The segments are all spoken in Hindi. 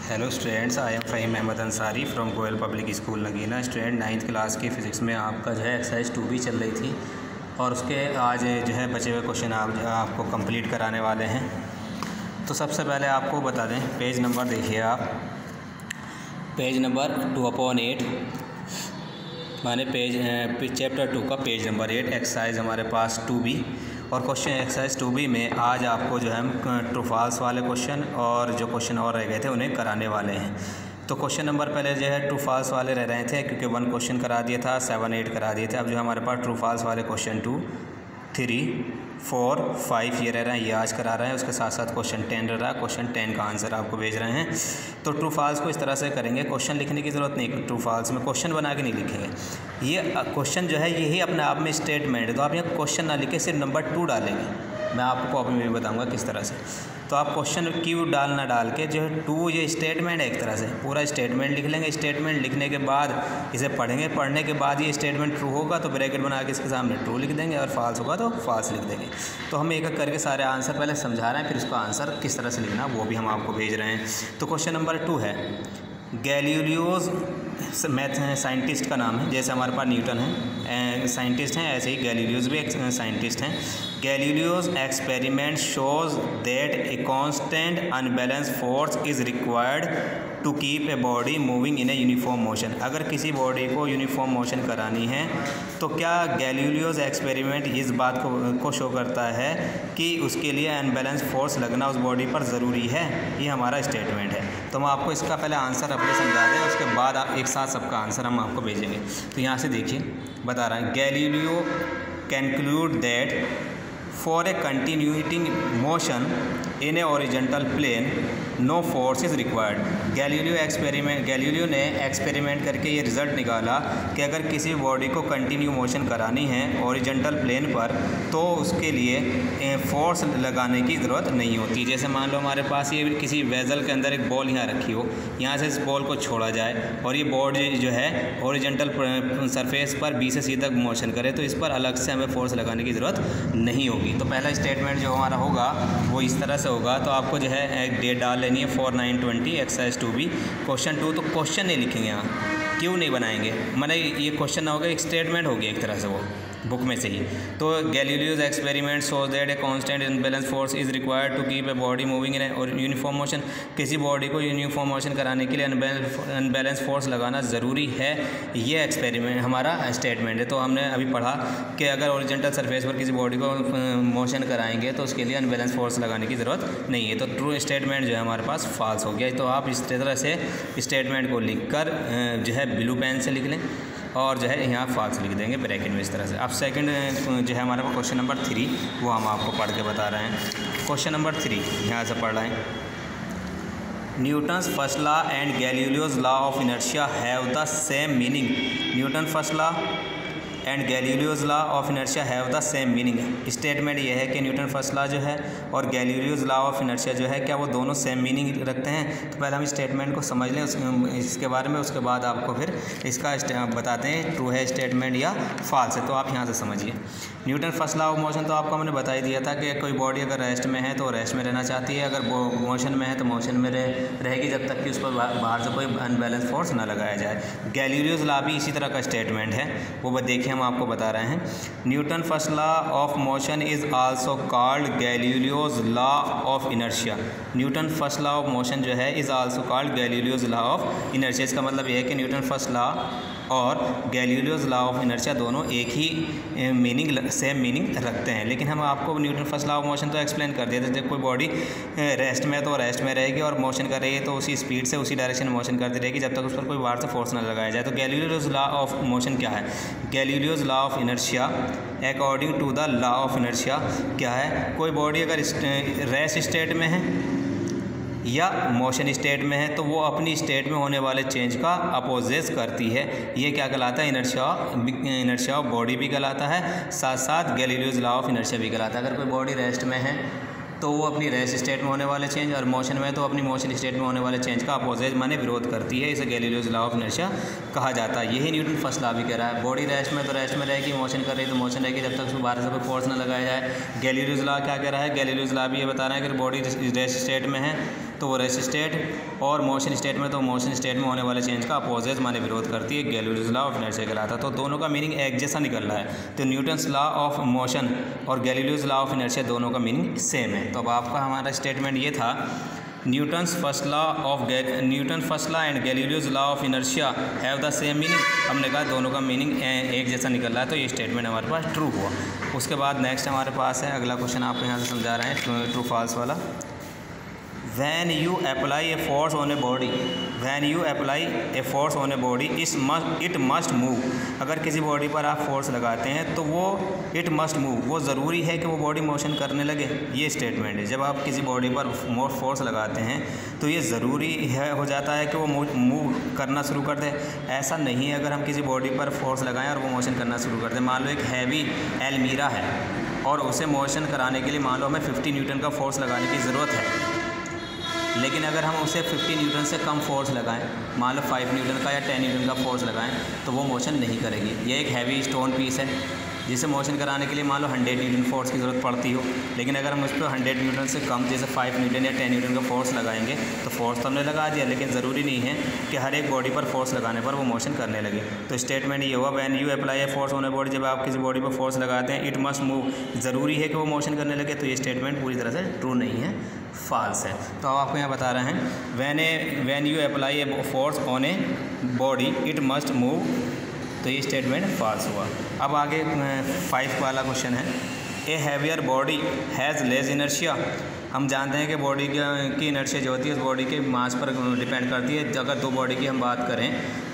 Hello students, I am Faheem Ahmad Ansari from Goyal public school Nagina. Student 9th class की फ़िज़िक्स में आपका जो है एक्सरसाइज 2B चल रही थी और उसके आज जो है बचे हुए क्वेश्चन आपको कंप्लीट कराने वाले हैं। तो सबसे पहले आपको बता दें, पेज नंबर देखिए आप, पेज नंबर 2/8 माने चैप्टर 2 का पेज नंबर 8 एक्सरसाइज हमारे पास 2B। और क्वेश्चन एक्सरसाइज 2B में आज आपको जो है ट्रू फॉल्स वाले क्वेश्चन और जो क्वेश्चन और रह गए थे उन्हें कराने वाले हैं। तो क्वेश्चन नंबर पहले जो है ट्रू फॉल्स वाले रह रहे थे क्योंकि 1 क्वेश्चन करा दिया था, 7, 8 करा दिए थे। अब जो हमारे पास ट्रू फॉल्स वाले क्वेश्चन 2, 3, 4, 5 ये रह रहे हैं, ये आज करा रहे हैं। उसके साथ साथ क्वेश्चन 10 रह रहा है, क्वेश्चन 10 का आंसर आपको भेज रहे हैं। तो ट्रू फॉल्स को इस तरह से करेंगे, क्वेश्चन लिखने की ज़रूरत नहीं, ट्रू फॉल्स में क्वेश्चन बना के नहीं लिखेंगे। ये क्वेश्चन जो है यही अपने आप में स्टेटमेंट है, तो आप यहाँ क्वेश्चन ना लिखे सिर्फ नंबर 2 डालेंगे। मैं आपको कॉपी में भी बताऊंगा किस तरह से। तो आप क्वेश्चन क्यू डालना डाल के जो है 2 ये स्टेटमेंट है, एक तरह से पूरा स्टेटमेंट लिख लेंगे। स्टेटमेंट लिखने के बाद इसे पढ़ेंगे, पढ़ने के बाद ये स्टेटमेंट ट्रू होगा तो ब्रैकेट बना के इसके सामने ट्रू लिख देंगे और फॉल्स होगा तो फॉल्स लिख देंगे। तो हम एक एक करके सारे आंसर पहले समझा रहे हैं, फिर उसका आंसर किस तरह से लिखना वो भी हम आपको भेज रहे हैं। तो क्वेश्चन नंबर 2 है, गैलीलियोज साइंटिस्ट का नाम है, जैसे हमारे पास न्यूटन है साइंटिस्ट हैं, ऐसे ही गैलीलियोज भी एक साइंटिस्ट हैं। Galileo's experiment shows that a constant unbalance force is required to keep a body moving in a uniform motion. अगर किसी बॉडी को यूनिफॉर्म मोशन करानी है तो क्या गैलीलियोज एक्सपेरिमेंट इस बात को शो करता है कि उसके लिए अनबैलेंस फोर्स लगना उस बॉडी पर ज़रूरी है। ये हमारा स्टेटमेंट है। तो हम आपको इसका पहले आंसर अपने समझा दें, उसके बाद आप एक साथ सबका आंसर हम आपको भेजेंगे। तो यहाँ से देखिए बता रहा है, Galileo conclude that for a continuing motion in a horizontal plane no force is required। Galileo ने एक्सपेरिमेंट करके ये रिज़ल्ट निकाला कि अगर किसी बॉडी को कंटिन्यू मोशन करानी है हॉरिजॉन्टल प्लेन पर तो उसके लिए फोर्स लगाने की ज़रूरत नहीं होती। जैसे मान लो हमारे पास ये किसी वेजल के अंदर एक बॉल यहाँ रखी हो, यहाँ से इस बॉल को छोड़ा जाए और ये बॉडी जो है हॉरिजॉन्टल सरफेस पर बी से सी तक मोशन करे तो इस पर अलग से हमें फोर्स लगाने की ज़रूरत नहीं होगी। तो पहला स्टेटमेंट जो हमारा होगा वो इस तरह से होगा। तो आपको जो है एक डेट डाल लेनी है 4/9/20 एक्सरसाइज 2B क्वेश्चन 2। तो क्वेश्चन नहीं लिखेंगे यहाँ, क्यों नहीं बनाएंगे, मैंने ये क्वेश्चन ना होगा, एक स्टेटमेंट होगी एक तरह से वो बुक में से ही। तो Galileo's experiment shows that a constant unbalance force is required to keep a body moving in और यूनिफॉर्म मोशन। किसी बॉडी को यूनिफॉर्म मोशन कराने के लिए अनबैलेंस फोर्स लगाना ज़रूरी है। ये एक्सपेरिमेंट हमारा स्टेटमेंट है। तो हमने अभी पढ़ा कि अगर ओरिजेंटल सरफेस पर किसी बॉडी को मोशन कराएंगे तो उसके लिए अनबैलेंस फोर्स लगाने की ज़रूरत नहीं है। तो ट्रू स्टेटमेंट जो है हमारे पास फॉल्स हो गया। तो आप इस तरह से स्टेटमेंट को लिख कर जो है ब्लू पेन से लिख लें और जो है यहाँ फॉल्स लिख देंगे ब्रैकेट में इस तरह से। अब सेकंड जो है हमारे पास क्वेश्चन नंबर 3 वो हम आपको पढ़ के बता रहे हैं। क्वेश्चन नंबर 3 यहाँ से पढ़ रहे हैं, Newton's first law and Galileo's law of inertia have the same meaning. Newton first law and Galileo's law of inertia have the same meaning. Statement ये है कि न्यूटन फर्स्ट लॉ जो है और गैलीलियोज लॉ ऑफ इनर्शिया जो है क्या वो दोनों सेम मीनिंग रखते हैं। तो पहले हम स्टेटमेंट को समझ लें इसके बारे में, उसके बाद आपको फिर इसका बताते हैं ट्रू है स्टेटमेंट या फॉल्स है। तो आप यहाँ से समझिए, Newton first law of motion तो आपको हमने बता ही दिया था कि कोई बॉडी अगर रेस्ट में है तो रेस्ट में रहना चाहती है, अगर मोशन में है तो मोशन में रहेगी जब तक कि उस पर बाहर से कोई अनबैलेंस फोर्स ना लगाया जाए। गैलीलियोज लॉ भी इसी तरह का स्टेटमेंट है, वो देखिए हम आपको बता रहे हैं। Newton first law of motion is also called Galileo's law of inertia. Newton first law of motion जो है is also called Galileo's law of inertia. इसका मतलब ये है कि न्यूटन फर्स्ट लॉ और गैलीलियोज लॉ ऑफ इनर्शिया दोनों एक ही मीनिंग सेम मीनिंग रखते हैं। लेकिन हम आपको Newton first law of motion तो एक्सप्लेन कर दिया था, जब कोई बॉडी रेस्ट में तो रेस्ट में रहेगी और मोशन कर रही है तो उसी स्पीड से उसी डायरेक्शन में मोशन करती रहेगी जब तक उस पर कोई बाहर से फोर्स ना लगाया जाए। तो गैलीलियोज लॉ ऑफ मोशन क्या है? Galileo's law of inertia according to the law of inertia क्या है, कोई बॉडी अगर रेस्ट स्टेट में है या मोशन स्टेट में है तो वो अपनी स्टेट में होने वाले चेंज का अपोजिट करती है। ये क्या कहलाता है? इनर्शिया ऑफ बॉडी भी कहलाता है, साथ साथ गैलीलियोज लॉ ऑफ इनर्शिया भी कहलाता है। अगर कोई बॉडी रेस्ट में है तो वो अपनी रेस्ट स्टेट में होने वाले चेंज और मोशन में तो अपनी मोशन स्टेट में होने वाले चेंज का अपोजिट माने विरोध करती है। इसे गैलीलियोज लॉ ऑफ इनर्शिया कहा जाता है। यही न्यूटन फर्स्ट लॉ भी कह रहा है, बॉडी रेस्ट में तो रेस्ट में रहेगी, मोशन कर रही तो मोशन रहेगी जब तक उसको बाहर से कोई फोर्स न लगाया जाए। गैलीलियोज लॉ क्या कह रहा है? गैलीलियोज लॉ भी ये बता रहा है कि बॉडी रेस्ट स्टेट में है तो वो रेस्ट स्टेट, और मोशन स्टेट में तो मोशन स्टेट में होने वाले चेंज का अपोजिट माने विरोध करती है, गैलीलियोस लॉ ऑफ इनर्शिया कहलाता है। तो दोनों का मीनिंग एक जैसा निकल रहा है। तो न्यूटन्स लॉ ऑफ मोशन और गैलीलियोस लॉ ऑफ इनर्शिया दोनों का मीनिंग सेम है। तो अब आपका हमारा स्टेटमेंट ये था, Newton's first law and Galileo's law of inertia have the same meaning. हमने कहा दोनों का मीनिंग एक जैसा निकल रहा है, तो ये स्टेटमेंट हमारे पास ट्रू हुआ। उसके बाद नेक्स्ट हमारे पास है अगला क्वेश्चन, आपको यहाँ से समझा रहे हैं ट्रू फॉल्स वाला। When you apply a force on a body, it must move। अगर किसी बॉडी पर आप फोर्स लगाते हैं तो वो it must move, वो ज़रूरी है कि वो बॉडी मोशन करने लगे। ये स्टेटमेंट है, जब आप किसी बॉडी पर फोर्स लगाते हैं तो ये ज़रूरी है हो जाता है कि वो मूव करना शुरू कर दे। ऐसा नहीं है अगर हम किसी बॉडी पर फोर्स लगाएं और वो मोशन करना शुरू कर दे। मान लो एक हैवी अलमीरा है और उसे मोशन कराने के लिए मान लो हमें 50 न्यूटन का फोर्स लगाने की ज़रूरत है, लेकिन अगर हम उसे 50 न्यूटन से कम फोर्स लगाएं, मान लो 5 न्यूटन का या 10 न्यूटन का फोर्स लगाएं, तो वो मोशन नहीं करेगी। ये एक हैवी स्टोन पीस है जिसे मोशन कराने के लिए मान लो 100 न्यूटन फोर्स की ज़रूरत पड़ती हो, लेकिन अगर हम उस पर 100 न्यूटन से कम जैसे 5 न्यूटन या 10 न्यूटन का फोर्स लगाएंगे तो फोर्स तो हमने लगा दिया, लेकिन ज़रूरी नहीं है कि हर एक बॉडी पर फोर्स लगाने पर वो मोशन करने लगे। तो स्टेटमेंट ये हुआ, when you apply a force on a body, जब आप किसी बॉडी पर फोर्स लगाते हैं, इट मस्ट मूव, ज़रूरी है कि वो मोशन करने लगे। तो ये स्टेटमेंट पूरी तरह से ट्रू नहीं है, फॉल्स है। तो अब आपको यहाँ बता रहे हैं, when you apply a force on a body it must move, तो ये स्टेटमेंट फॉल्स हुआ। अब आगे 5 वाला क्वेश्चन है, ए heavier body has less inertia. हम जानते हैं कि बॉडी की इनर्शिया जो होती है उस बॉडी के मास पर डिपेंड करती है। अगर दो बॉडी की हम बात करें,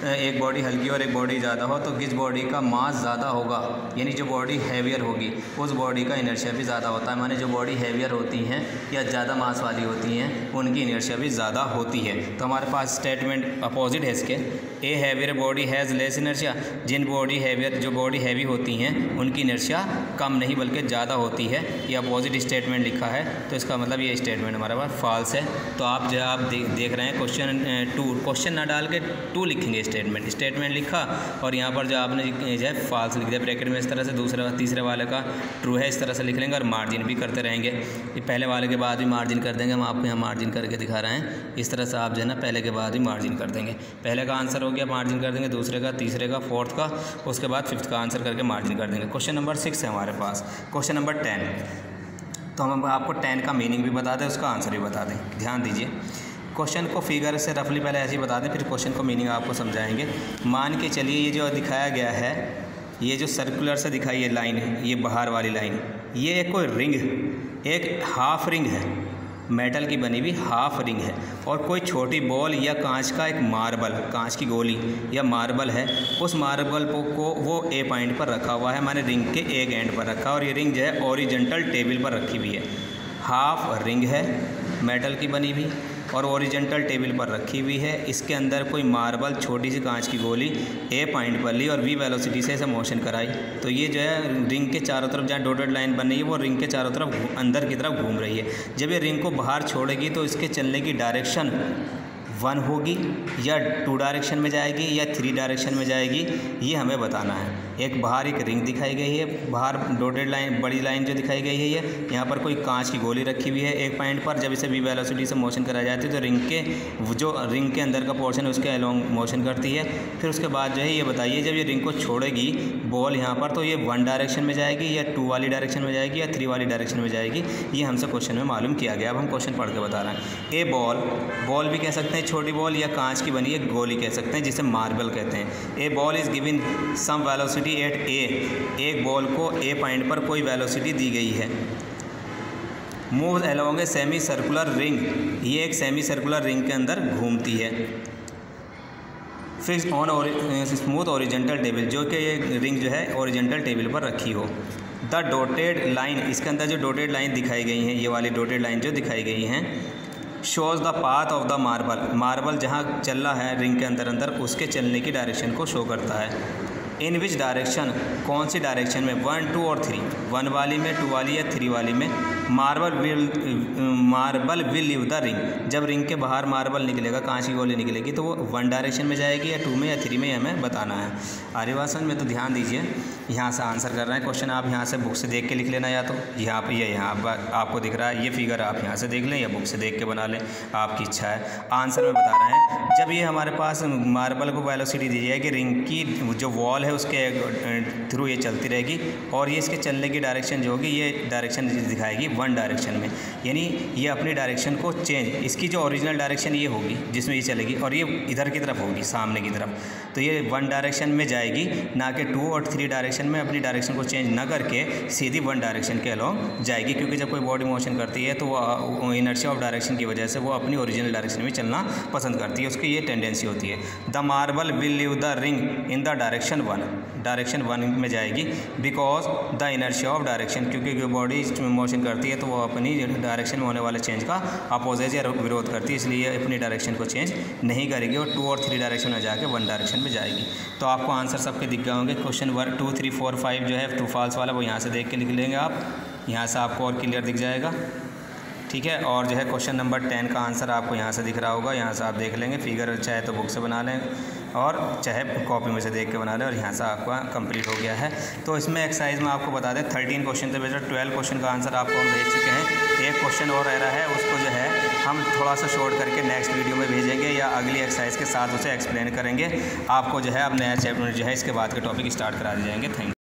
एक बॉडी हल्की और एक बॉडी ज़्यादा हो, तो किस बॉडी का मास ज़्यादा होगा, यानी जो बॉडी हैवियर होगी उस बॉडी का इनर्शिया भी ज़्यादा होता है। माने जो बॉडी हैवियर होती हैं या ज़्यादा मास वाली होती हैं उनकी इनर्शिया भी ज़्यादा होती है। तो हमारे पास स्टेटमेंट अपोजिट है इसके, ए heavier body has less inertia. जो बॉडी हैवी होती हैं उनकी इनर्शिया कम नहीं बल्कि ज़्यादा होती है, ये अपोजिट स्टेटमेंट लिखा है। तो इसका मतलब ये स्टेटमेंट हमारे पास फॉल्स है। तो आप देख रहे हैं क्वेश्चन ना डाल के 2 लिखेंगे, स्टेटमेंट लिखा और यहाँ पर जो आपने जो है फॉल्स लिख दिया ब्रैकेट में। इस तरह से तीसरे वाले का ट्रू है, इस तरह से लिख लेंगे और मार्जिन भी करते रहेंगे। ये पहले वाले के बाद भी मार्जिन कर देंगे, हम आपको यहाँ मार्जिन करके दिखा रहे हैं। इस तरह से आप जो है ना पहले के बाद भी मार्जिन कर देंगे। पहले का आंसर हो गया, मार्जिन कर देंगे, दूसरे का, तीसरे का, फोर्थ का, उसके बाद 5th का आंसर करके मार्जिन कर देंगे। क्वेश्चन नंबर 6 है हमारे पास। क्वेश्चन नंबर 10, तो हम आपको 10 का मीनिंग भी बता दें, उसका आंसर भी बता दें। ध्यान दीजिए, क्वेश्चन को फिगर से रफली पहले ऐसे ही बता दें, फिर क्वेश्चन को मीनिंग आपको समझाएंगे। मान के चलिए ये जो दिखाया गया है, ये जो सर्कुलर से दिखाई ये लाइन है, ये बाहर वाली लाइन, ये एक कोई रिंग, एक हाफ रिंग है, मेटल की बनी हुई हाफ रिंग है, और कोई छोटी बॉल या कांच का एक मार्बल, कांच की गोली या मार्बल है, उस मार्बल को वो ए पॉइंट पर रखा हुआ है, माने रिंग के एक एंड पर रखा, और ये रिंग जो है ओरिजेंटल टेबल पर रखी हुई है। हाफ रिंग है मेटल की बनी हुई और ओरिजेंटल टेबल पर रखी हुई है। इसके अंदर कोई मार्बल, छोटी सी कांच की गोली ए पॉइंट पर ली और वी वेलोसिटी से इसे मोशन कराई। तो ये जो है रिंग के चारों तरफ जहाँ डॉटेड लाइन बन रही है वो रिंग के चारों तरफ अंदर की तरफ घूम रही है। जब ये रिंग को बाहर छोड़ेगी तो इसके चलने की डायरेक्शन 1 होगी या 2 डायरेक्शन में जाएगी या 3 डायरेक्शन में जाएगी, ये हमें बताना है। एक बाहर एक रिंग दिखाई गई है, बाहर डॉटेड लाइन, बड़ी लाइन जो दिखाई गई है, ये यहाँ पर कोई कांच की गोली रखी हुई है एक पॉइंट पर। जब इसे वी वेलोसिटी से मोशन कराई जाती है तो रिंग के अंदर का पोर्शन उसके अलोंग मोशन करती है। फिर उसके बाद जो है ये बताइए, जब ये रिंग को छोड़ेगी बॉल यहाँ पर, तो ये 1 डायरेक्शन में जाएगी या 2 वाली डायरेक्शन में जाएगी या 3 वाली डायरेक्शन में जाएगी, ये हमसे क्वेश्चन में मालूम किया गया। अब हम क्वेश्चन पढ़ के बता रहे हैं। ए बॉल भी कह सकते हैं, छोटी बॉल, या कांच की बनी एक गोली कह सकते हैं जिसे मार्बल कहते हैं। A ball is given some velocity at a, एक बॉल को ए पॉइंट पर कोई वेलोसिटी दी गई है। Move along a semi circular ring, ये एक सेमी सर्कुलर रिंग के अंदर घूमती है। Fix on smooth horizontal table, जो कि ये रिंग जो है ओरिजेंटल टेबल पर रखी हो। द डॉटेड लाइन, इसके अंदर जो डॉटेड लाइन दिखाई गई हैं, ये वाली डॉटेड लाइन जो दिखाई गई हैं, shows the path of the marble जहाँ चल रहा है रिंग के अंदर उसके चलने की डायरेक्शन को शो करता है। इन विच डायरेक्शन, कौन सी डायरेक्शन में, 1, 2 और 3, 1 वाली में, 2 वाली या 3 वाली में, marble will leave the ring, जब रिंग के बाहर मार्बल निकलेगा, कांच की गोली निकलेगी, तो वो 1 डायरेक्शन में जाएगी या 2 में या 3 में, हमें बताना है। आर्य भाषा में तो ध्यान दीजिए, यहाँ से आंसर कर रहे हैं क्वेश्चन, आप यहाँ से बुक से देख के लिख लेना, या तो यहाँ पर यहाँ पर आपको दिख रहा है ये फिगर, आप यहाँ से देख लें या बुक से देख के बना लें, आपकी इच्छा है। आंसर में बता रहे हैं, जब ये हमारे पास मार्बल को वेलोसिटी दी जाएगी, रिंग की जो वॉल है उसके थ्रू ये चलती रहेगी, और ये इसके चलने की डायरेक्शन जो होगी, ये डायरेक्शन दिखाएगी 1 डायरेक्शन में, यानी ये अपनी डायरेक्शन को चेंज, इसकी जो ओरिजिनल डायरेक्शन ये होगी जिसमें ये चलेगी, और ये इधर की तरफ होगी, सामने की तरफ, तो ये 1 डायरेक्शन में जाएगी, ना कि 2 और 3 डायरेक्शन में अपनी डायरेक्शन को चेंज ना करके सीधी 1 डायरेक्शन के अलोंग जाएगी। क्योंकि जब कोई बॉडी मोशन करती है तो वो इनर्शिया ऑफ डायरेक्शन की वजह से वो अपनी ओरिजिनल डायरेक्शन में चलना पसंद करती है, उसकी ये टेंडेंसी होती है। The marble will leave the ring in the direction 1 में जाएगी, because the inertia of direction, क्योंकि बॉडी मोशन करती है तो वो अपनी डायरेक्शन में होने वाले चेंज का अपोजिट या विरोध करती है, इसलिए अपनी डायरेक्शन को चेंज नहीं करेगी और 2 और 3 डायरेक्शन में जाके 1 डायरेक्शन में जाएगी। तो आपको आंसर सबके दिख गए होंगे। क्वेश्चन 1 2 3 4 5 जो है ट्रू फॉल्स वाला, वो यहाँ से देख के लिख लेंगे आप, यहाँ से आपको और क्लियर दिख जाएगा, ठीक है। और जो है क्वेश्चन नंबर 10 का आंसर आपको यहाँ से दिख रहा होगा, यहाँ से आप देख लेंगे, फिगर चाहे तो बुक से बना लें और चाहे कॉपी में से देख के बना लें, और यहाँ से आपका कंप्लीट हो गया है। तो इसमें एक्सरसाइज में आपको बता दें 13 क्वेश्चन थे बेटा, 12 क्वेश्चन का आंसर आपको हम भेज चुके हैं। एक क्वेश्चन और रह रहा है, उसको जो है हम थोड़ा सा शॉर्ट करके नेक्स्ट वीडियो में भेजेंगे या अगली एक्सरसाइज के साथ उसे एक्सप्लेन करेंगे। आपको जो है अब नया चैप्टर जो है इसके बाद के टॉपिक स्टार्ट करा दिए जाएंगे। Thank you.